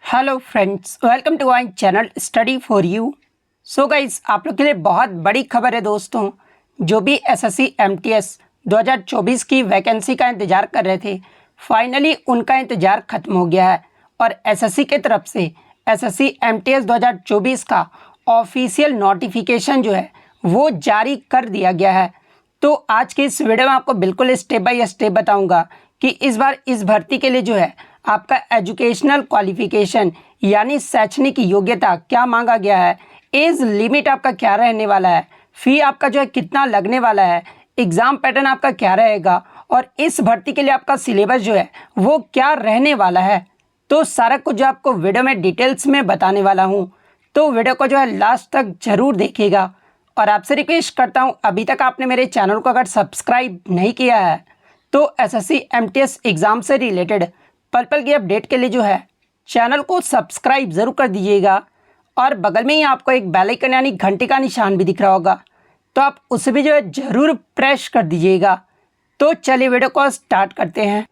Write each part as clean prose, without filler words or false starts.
Hello friends, welcome to my channel study for you. So guys, आप लोग के लिए बहुत बड़ी खबर है दोस्तों। जो भी एसएससी एमटीएस 2024 की वैकेंसी का इंतज़ार कर रहे थे, फाइनली उनका इंतज़ार ख़त्म हो गया है और एसएससी के तरफ से एसएससी एमटीएस 2024 का ऑफिशियल नोटिफिकेशन जो है वो जारी कर दिया गया है। तो आज के इस वीडियो में आपको बिल्कुल स्टेप बाय स्टेप बताऊंगा कि इस बार इस भर्ती के लिए जो है आपका एजुकेशनल क्वालिफिकेशन यानी शैक्षणिक योग्यता क्या मांगा गया है, एज लिमिट आपका क्या रहने वाला है, फ़ी आपका जो है कितना लगने वाला है, एग्ज़ाम पैटर्न आपका क्या रहेगा और इस भर्ती के लिए आपका सिलेबस जो है वो क्या रहने वाला है। तो सारा कुछ जो आपको वीडियो में डिटेल्स में बताने वाला हूँ, तो वीडियो को जो है लास्ट तक ज़रूर देखिएगा। और आपसे रिक्वेस्ट करता हूँ, अभी तक आपने मेरे चैनल को अगर सब्सक्राइब नहीं किया है तो एसएससी एमटीएस एग्ज़ाम से रिलेटेड पल पल की अपडेट के लिए जो है चैनल को सब्सक्राइब ज़रूर कर दीजिएगा। और बगल में ही आपको एक बेल आइकन यानी घंटे का निशान भी दिख रहा होगा, तो आप उसे भी जो है ज़रूर प्रेस कर दीजिएगा। तो चलिए वीडियो को स्टार्ट करते हैं।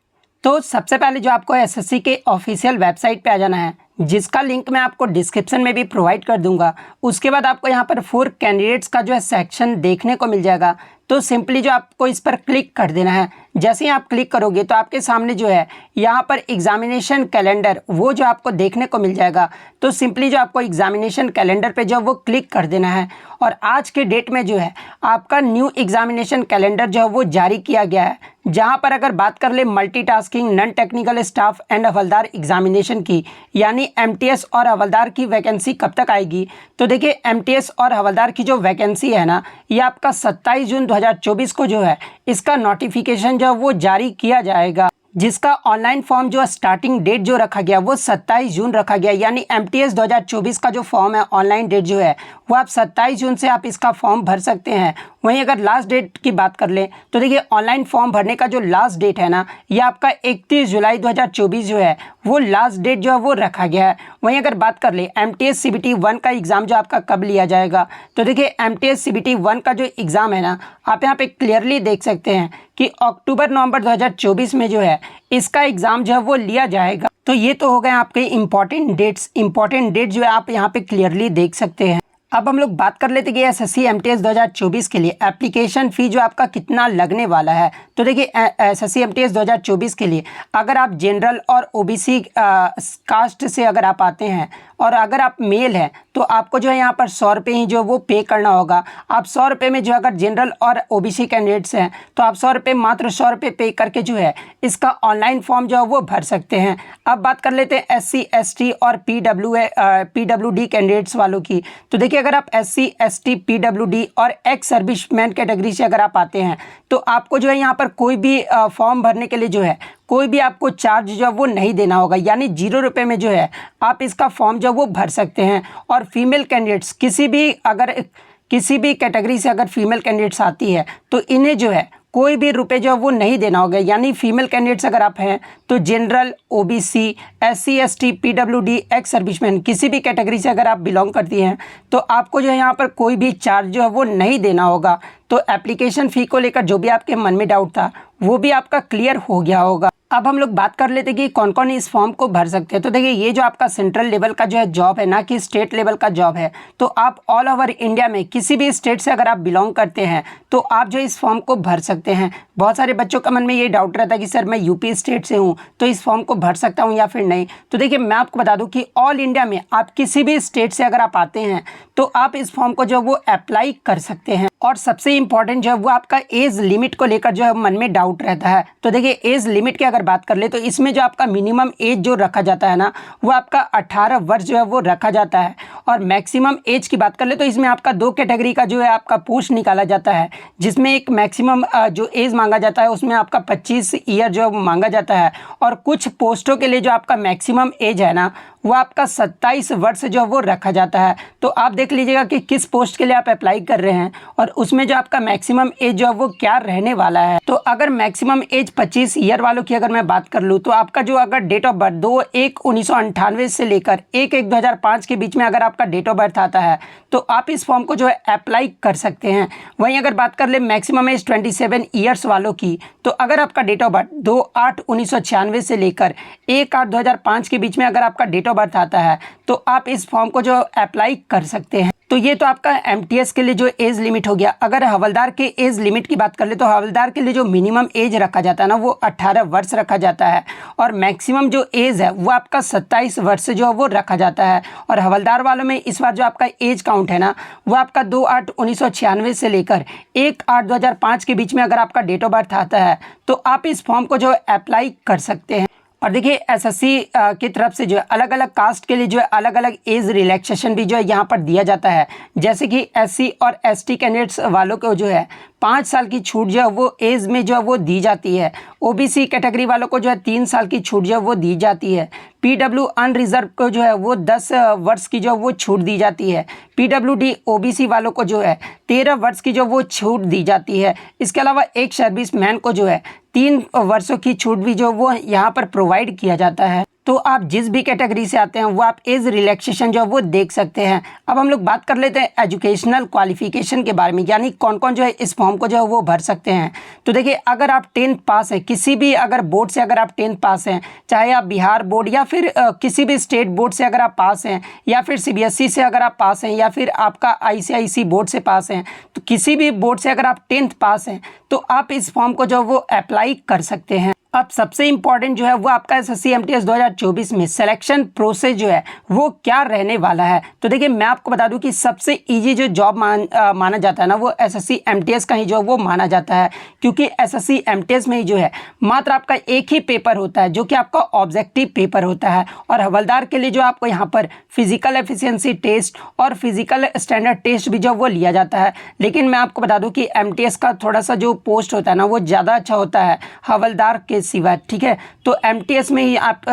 तो सबसे पहले जो आपको एसएससी के ऑफिशियल वेबसाइट पे आ जाना है, जिसका लिंक मैं आपको डिस्क्रिप्शन में भी प्रोवाइड कर दूंगा। उसके बाद आपको यहाँ पर 4 कैंडिडेट्स का जो है सेक्शन देखने को मिल जाएगा। तो सिंपली जो आपको इस पर क्लिक कर देना है। जैसे ही आप क्लिक करोगे तो आपके सामने जो है यहाँ पर एग्जामिनेशन कैलेंडर वो जो आपको देखने को मिल जाएगा। तो सिंपली जो आपको एग्जामिनेशन कैलेंडर पे जो वो क्लिक कर देना है और आज के डेट में जो है आपका न्यू एग्जामिनेशन कैलेंडर जो है वो जारी किया गया है। जहाँ पर अगर बात कर ले multitasking non technical staff and havildar examination की, यानी एमटीएस और हवलदार की वैकेंसी कब तक आएगी, तो देखिए एमटीएस और हवलदार की जो वैकेंसी है ना, ये आपका 27 जून 2024 को जो है इसका नोटिफिकेशन जो है वो जारी किया जाएगा। जिसका ऑनलाइन फॉर्म जो स्टार्टिंग डेट जो रखा गया वो 27 जून रखा गया, यानी एमटीएस 2024 का जो फॉर्म है ऑनलाइन डेट जो है वो आप 27 जून से आप इसका फॉर्म भर सकते हैं। वहीं अगर लास्ट डेट की बात कर लें तो देखिए ऑनलाइन फॉर्म भरने का जो लास्ट डेट है ना, ये आपका 31 जुलाई 2024 जो है वो लास्ट डेट जो है वो रखा गया है। वहीं अगर बात कर ले एमटीएस सीबीटी 1 का एग्ज़ाम जो आपका कब लिया जाएगा, तो देखिए एमटीएस सीबीटी 1 का जो एग्ज़ाम है ना, आप यहाँ पे क्लियरली देख सकते हैं कि अक्टूबर नवंबर 2024 में जो है इसका एग्ज़ाम जो है वो लिया जाएगा। तो ये तो हो गए आपके इंपॉर्टेंट डेट जो है आप यहाँ पे क्लियरली देख सकते हैं। अब हम लोग बात कर लेते हैं कि एसएससी एमटीएस 2024 के लिए एप्लीकेशन फ़ी जो आपका कितना लगने वाला है। तो देखिए एसएससी एमटीएस 2024 के लिए अगर आप जनरल और ओबीसी कास्ट से अगर आप आते हैं और अगर आप मेल हैं तो आपको जो है यहाँ पर 100 रुपये ही जो वो पे करना होगा। आप 100 रुपये में जो अगर जनरल और ओबीसी कैंडिडेट्स हैं तो आप 100 रुपये मात्र 100 रुपये पे करके जो है इसका ऑनलाइन फॉर्म जो है वो भर सकते हैं। अब बात कर लेते हैं एससी एसटी और पीडब्ल्यूडी कैंडिडेट्स वालों की। तो देखिए अगर आप एससी एसटी पीडब्ल्यूडी और एक्स सर्विसमैन कैटेगरी से अगर आप आते हैं तो आपको जो है यहाँ पर कोई भी फॉर्म भरने के लिए जो है कोई भी आपको चार्ज जो है वो नहीं देना होगा, यानी 0 रुपये में जो है आप इसका फॉर्म जो वो भर सकते हैं। और फीमेल कैंडिडेट्स किसी भी कैटेगरी से अगर फीमेल कैंडिडेट्स आती है तो इन्हें जो है कोई भी रुपए जो है वो नहीं देना होगा। यानी फीमेल कैंडिडेट्स अगर आप हैं तो general OBC SC ST PWD ex serviceman किसी भी कैटेगरी से अगर आप बिलोंग करती हैं तो आपको जो है यहाँ पर कोई भी चार्ज जो है वो नहीं देना होगा। तो एप्लीकेशन फ़ी को लेकर जो भी आपके मन में डाउट था वो भी आपका क्लियर हो गया होगा। अब हम लोग बात कर लेते हैं कि कौन कौन इस फॉर्म को भर सकते हैं। तो देखिए ये जो आपका सेंट्रल लेवल का जो है जॉब है, ना कि स्टेट लेवल का जॉब है, तो आप ऑल ओवर इंडिया में किसी भी स्टेट से अगर आप बिलोंग करते हैं तो आप जो इस फॉर्म को भर सकते हैं। बहुत सारे बच्चों का मन में ये डाउट रहता है कि सर मैं यूपी स्टेट से हूँ तो इस फॉर्म को भर सकता हूँ या फिर नहीं। तो देखिए मैं आपको बता दूँ कि ऑल इंडिया में आप किसी भी स्टेट से अगर आप आते हैं तो आप इस फॉर्म को जो वो अप्लाई कर सकते हैं। और सबसे इम्पॉर्टेंट जो है वो आपका एज लिमिट को लेकर जो है मन में डाउट रहता है। तो देखिए एज लिमिट की अगर बात कर ले तो इसमें जो आपका मिनिमम एज जो रखा जाता है ना, वो आपका 18 वर्ष जो है वो रखा जाता है। और मैक्सिमम एज की बात कर ले तो इसमें आपका 2 कैटेगरी का जो है आपका पोस्ट निकाला जाता है, जिसमें एक मैक्सिमम जो एज मांगा जाता है उसमें आपका 25 ईयर जो मांगा जाता है। और कुछ पोस्टों के लिए जो आपका मैक्सिमम एज है ना वो आपका 27 वर्ष जो वो रखा जाता है। तो आप देख लीजिएगा कि किस पोस्ट के लिए आप अप्लाई कर रहे हैं और उसमें जो आपका मैक्सिमम एज जो है वो क्या रहने वाला है। तो अगर मैक्सिमम एज 25 ईयर वालों की अगर मैं बात कर लूँ तो आपका जो अगर डेट ऑफ बर्थ 2/1/1998 से लेकर 1/1/2005 के बीच में अगर आपका डेट ऑफ बर्थ आता है तो आप इस फॉर्म को जो है अप्लाई कर सकते हैं। वहीं अगर बात कर ले मैक्सिमम एज 27 ईयर्स वालों की, तो अगर आपका डेट ऑफ बर्थ 2/8/1996 से लेकर 1/8/2005 के बीच में अगर आपका डेट ऑफ बर्थ आता है तो आप इस फॉर्म को जो अप्लाई कर सकते हैं। तो ये तो आपका एमटीएस के लिए जो एज लिमिट हो गया। अगर हवलदार के एज लिमिट की बात कर ले तो हवलदार के लिए जो मिनिमम एज रखा जाता है ना वो 18 वर्ष रखा जाता है और मैक्सिमम जो एज है वो आपका 27 वर्ष जो है वो रखा जाता है। और हवलदार वालों में इस बार जो आपका एज काउंट है ना वो आपका 2/8/1996 से लेकर 1/8/2005 के बीच में अगर आपका डेट ऑफ बर्थ आता है तो आप इस फॉर्म को जो अप्लाई कर सकते हैं। और देखिए एसएससी की तरफ से जो है अलग अलग कास्ट के लिए जो है अलग अलग एज रिलैक्सेशन भी जो है यहाँ पर दिया जाता है। जैसे कि एससी और एसटी कैंडिडेट्स वालों को जो है 5 साल की छूट जो है वो एज में जो है वो दी जाती है। ओबीसी कैटेगरी वालों को जो है 3 साल की छूट जो है वो दी जाती है। पीडब्ल्यू अनरिजर्व को जो है वो 10 वर्ष की जो है वो छूट दी जाती है। पीडब्ल्यूडी ओबीसी वालों को जो है 13 वर्ष की जो वो छूट दी जाती है। इसके अलावा एक सर्विस मैन को जो है 3 वर्षों की छूट भी जो वो यहाँ पर प्रोवाइड किया जाता है। तो आप जिस भी कैटेगरी से आते हैं वो आप एज रिलैक्सेशन जो है वो देख सकते हैं। अब हम लोग बात कर लेते हैं एजुकेशनल क्वालिफिकेशन के बारे में, यानी कौन कौन जो है इस फॉर्म को जो है वो भर सकते हैं। तो देखिए अगर आप 10th पास हैं, किसी भी अगर बोर्ड से अगर आप 10th पास हैं, चाहे आप बिहार बोर्ड या फिर किसी भी स्टेट बोर्ड से अगर आप पास हैं या फिर सीबीएसई से अगर आप पास हैं या फिर आपका आईसीआईसी बोर्ड से पास हैं, तो किसी भी बोर्ड से अगर आप 10th पास हैं तो आप इस फॉर्म को जो वो अप्लाई कर सकते हैं। अब सबसे इम्पॉर्टेंट जो है वो आपका एसएससी एमटीएस 2024 में सिलेक्शन प्रोसेस जो है वो क्या रहने वाला है। तो देखिए मैं आपको बता दूं कि सबसे इजी जो जॉब माना जाता है ना वो एसएससी एमटीएस का ही जो वो माना जाता है, क्योंकि एसएससी एमटीएस में ही जो है मात्र आपका एक ही पेपर होता है जो कि आपका ऑब्जेक्टिव पेपर होता है। और हवलदार के लिए जो आपको यहाँ पर फिजिकल एफिशिएंसी टेस्ट और फिजिकल स्टैंडर्ड टेस्ट भी जो वो लिया जाता है। लेकिन मैं आपको बता दूँ कि एमटीएस का थोड़ा सा जो पोस्ट होता है ना वो ज़्यादा अच्छा होता है हवलदार के सिवा, ठीक है। तो एमटीएस में ही आप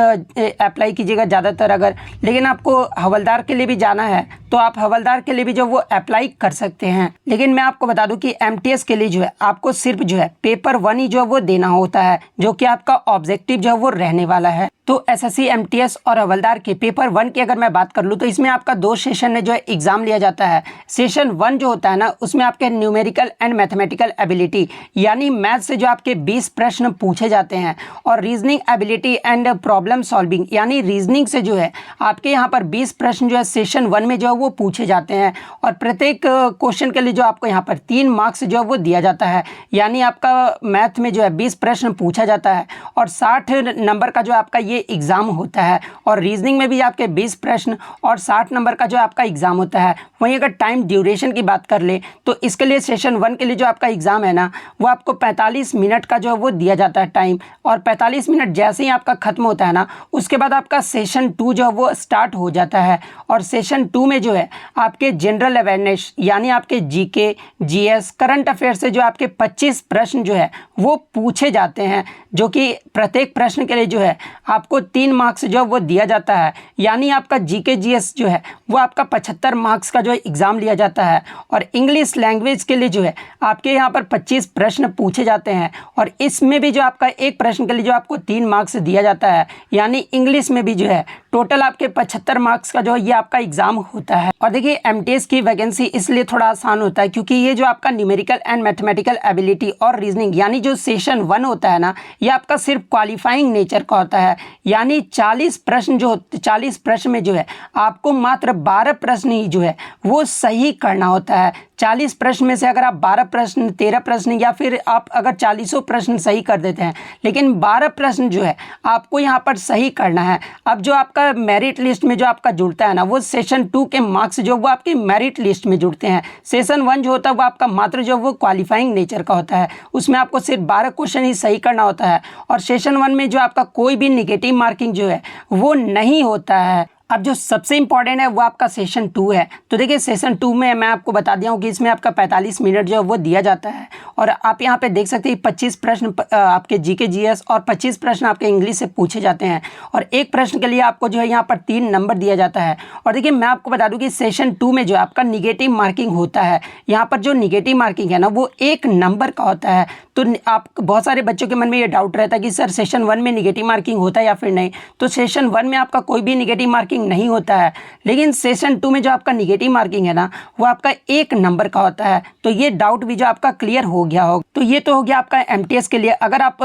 अप्लाई कीजिएगा ज़्यादातर अगर, लेकिन आपको हवलदार के लिए भी जाना है तो आप हवलदार के लिए भी जो वो अप्लाई कर सकते हैं। लेकिन मैं आपको बता दूं कि एमटीएस के लिए जो है आपको सिर्फ जो है पेपर 1 ही जो वो देना होता है, जो कि आपका ऑब्जेक्टिव जो है वो रहने वाला है। तो एसएससी एमटीएस और हवलदार के पेपर 1 की अगर मैं बात कर लूँ तो इसमें आपका 2 सेशन में जो है एग्जाम लिया जाता है। सेशन 1 जो होता है ना उसमें आपके न्यूमेरिकल एंड मैथमेटिकल एबिलिटी यानी मैथ से जो आपके 20 प्रश्न पूछे जाते हैं और reasoning ability and problem solving यानी रीजनिंग से जो है आपके यहाँ पर 20 प्रश्न जो है सेशन 1 में जो है वो पूछे जाते हैं। और प्रत्येक क्वेश्चन के लिए जो आपको यहाँ पर 3 मार्क्स जो है वो दिया जाता है, यानी आपका मैथ में जो है 20 प्रश्न पूछा जाता है और 60 नंबर का जो आपका ये एग्ज़ाम होता है। और रीजनिंग में भी आपके 20 प्रश्न और 60 नंबर का जो आपका एग्ज़ाम होता है। वहीं अगर टाइम ड्यूरेशन की बात कर ले तो इसके लिए सेशन 1 के लिए जो आपका एग्ज़ाम है ना वो आपको 45 मिनट का जो है वो दिया जाता है टाइम। और 45 मिनट जैसे ही आपका ख़त्म होता है ना उसके बाद आपका सेशन 2 जो है वो स्टार्ट हो जाता है। और सेशन 2 में जो है आपके जनरल अवेयरनेस यानी आपके जीके, जीएस, करंट अफेयर से जो आपके 25 प्रश्न जो है वो पूछे जाते हैं, जो कि प्रत्येक प्रश्न के लिए जो है आपको 3 मार्क्स जो वो दिया जाता है। यानी आपका जीके जीएस जो है वो आपका 75 मार्क्स का जो है एग्ज़ाम लिया जाता है। और इंग्लिश लैंग्वेज के लिए जो है आपके यहाँ पर 25 प्रश्न पूछे जाते हैं और इसमें भी जो आपका एक प्रश्न के लिए जो आपको 3 मार्क्स दिया जाता है। यानी इंग्लिश में भी जो है टोटल आपके 75 मार्क्स का जो है ये आपका एग्ज़ाम होता है। और देखिए एमटीएस की वैकेंसी इसलिए थोड़ा आसान होता है क्योंकि ये जो आपका न्यूमेरिकल एंड मैथमेटिकल एबिलिटी और रीजनिंग यानी जो सेशन 1 होता है ना ये आपका सिर्फ क्वालिफाइंग नेचर का होता है। यानी 40 प्रश्न में जो है आपको मात्र 12 प्रश्न ही जो है वो सही करना होता है। 40 प्रश्न में से अगर आप 12 प्रश्न, 13 प्रश्न या फिर आप अगर 40 प्रश्न सही कर देते हैं, लेकिन 12 प्रश्न जो है आपको यहाँ पर सही करना है। अब जो आपका मेरिट लिस्ट में जो आपका जुड़ता है ना वो सेशन 2 के मार्क्स जो वो आपके मेरिट लिस्ट में जुड़ते हैं। सेशन 1 जो होता है वो आपका मात्र जो वो क्वालिफाइंग नेचर का होता है, उसमें आपको सिर्फ 12 क्वेश्चन ही सही करना होता है। और सेशन 1 में जो आपका कोई भी निगेटिव मार्किंग जो है वो नहीं होता है। अब जो सबसे इंपॉर्टेंट है वो आपका सेशन 2 है। तो देखिए सेशन 2 में मैं आपको बता दिया हूँ कि इसमें आपका 45 मिनट जो है वो दिया जाता है। और आप यहाँ पे देख सकते हैं 25 प्रश्न आपके जीके जीएस और 25 प्रश्न आपके इंग्लिश से पूछे जाते हैं और एक प्रश्न के लिए आपको जो है यहाँ पर 3 नंबर दिया जाता है। और देखिए मैं आपको बता दूँ कि सेशन 2 में जो आपका निगेटिव मार्किंग होता है, यहाँ पर जो निगेटिव मार्किंग है ना वो 1 नंबर का होता है। तो आप बहुत सारे बच्चों के मन में ये डाउट रहता है कि सर सेशन 1 में निगेटिव मार्किंग होता है या फिर नहीं। तो सेशन 1 में आपका कोई भी निगेटिव मार्किंग नहीं होता है, लेकिन सेशन 2 में जो आपका निगेटिव मार्किंग है ना वो आपका 1 नंबर का होता है। तो ये डाउट भी जो आपका क्लियर हो गया होगा। तो ये तो हो गया आपका एमटीएस के लिए। अगर आप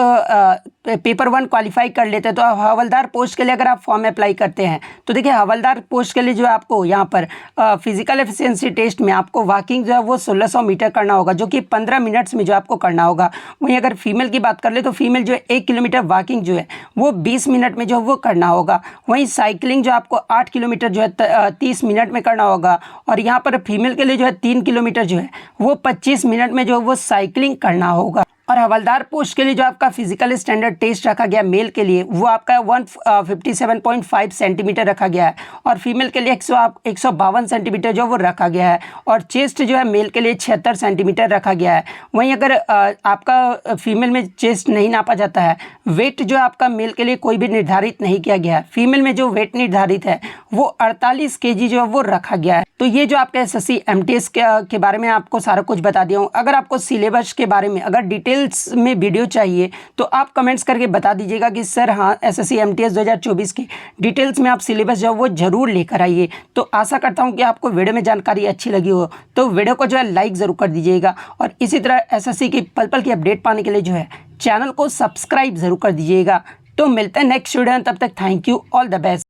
पेपर 1 क्वालिफाई कर लेते हैं तो हवलदार पोस्ट के लिए अगर आप फॉर्म अप्लाई करते हैं तो देखिए हवलदार पोस्ट के लिए जो है आपको यहाँ पर फिजिकल एफिशिएंसी टेस्ट में आपको वॉकिंग जो है वो 1600 मीटर करना होगा, जो कि 15 मिनट्स में जो आपको करना होगा। वहीं अगर फीमेल की बात कर ले तो फीमेल जो है 1 किलोमीटर वॉकिंग जो है वो 20 मिनट में जो वो करना होगा। वहीं साइकिलिंग जो आपको 8 किलोमीटर जो है 30 मिनट में करना होगा। और यहाँ पर फीमेल के लिए जो है 3 किलोमीटर जो है वो 25 मिनट में जो है वो साइकिलिंग करना होगा। और हवलदार पोस्ट के लिए जो आपका फिजिकल स्टैंडर्ड टेस्ट रखा गया मेल के लिए वो आपका 157.5 सेंटीमीटर रखा गया है और फीमेल के लिए 152 सेंटीमीटर जो वो रखा गया है। और चेस्ट जो है मेल के लिए 76 सेंटीमीटर रखा गया है। वहीं अगर आपका फीमेल में चेस्ट नहीं नापा जाता है, वेट जो आपका मेल के लिए कोई भी निर्धारित नहीं किया गया है। फीमेल में जो वेट निर्धारित है वो 48 kg जो है वो रखा गया है। तो ये जो आपके SSC MTS के बारे में आपको सारा कुछ बता दिया हूँ। अगर आपको सिलेबस के बारे में अगर डिटेल्स में वीडियो चाहिए तो आप कमेंट्स करके बता दीजिएगा कि सर हाँ SSC MTS 2024 की डिटेल्स में आप सिलेबस जो है वो ज़रूर लेकर आइए। तो आशा करता हूँ कि आपको वीडियो में जानकारी अच्छी लगी हो तो वीडियो को जो है लाइक ज़रूर कर दीजिएगा और इसी तरह SSC की पल पल की अपडेट पाने के लिए जो है चैनल को सब्सक्राइब ज़रूर कर दीजिएगा। तो मिलते हैं नेक्स्ट वीडियो में, तब तक thank you, all the best.